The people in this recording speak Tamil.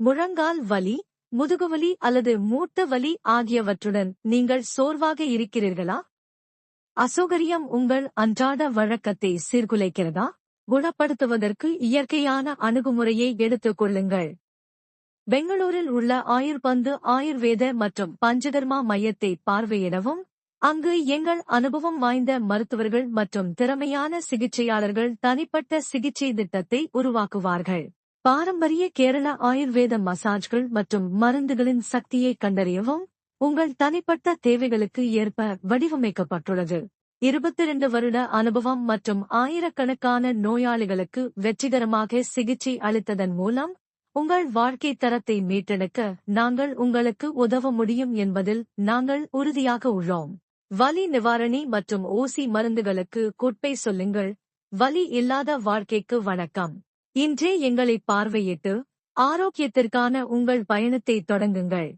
முழங்கால் வலி, முதுகுவலி அல்லது மூட்டு வலி ஆகியவற்றுடன் நீங்கள் சோர்வாக இருக்கிறீர்களா? அசௌகரியம் உங்கள் அன்றாட வழக்கத்தை சீர்குலைக்கிறதா? குணப்படுத்துவதற்கு இயற்கையான அணுகுமுறையை எடுத்துக் கொள்ளுங்கள். பெங்களூரில் உள்ள ஆயுர்பந்து ஆயுர்வேத மற்றும் பஞ்சகர்மா மையத்தை பார்வையிடவும். அங்கு எங்கள் அனுபவம் வாய்ந்த மருத்துவர்கள் மற்றும் திறமையான சிகிச்சையாளர்கள் தனிப்பட்ட சிகிச்சை திட்டத்தை உருவாக்குவார்கள். பாரம்பரிய கேரள ஆயுர்வேத மசாஜ்கள் மற்றும் மருந்துகளின் சக்தியை கண்டறியவும். உங்கள் தனிப்பட்ட தேவைகளுக்கு ஏற்ப வடிவமைக்கப்பட்டுள்ளது. 22 வருட அனுபவம் மற்றும் ஆயிரக்கணக்கான நோயாளிகளுக்கு வெற்றிகரமாக சிகிச்சை அளித்ததன் மூலம் உங்கள் வாழ்க்கை தரத்தை மீட்டெடுக்க நாங்கள் உங்களுக்கு உதவ முடியும் என்பதில் நாங்கள் உறுதியாக உள்ளோம். வலி நிவாரணி மற்றும் ஊசி மருந்துகளுக்கு குட்பை சொல்லுங்கள். வலி இல்லாத வாழ்க்கைக்கு வணக்கம். இன்றே எங்களை பார்வையிட்டு ஆரோக்கியத்திற்கான உங்கள் பயணத்தை தொடங்குங்கள்.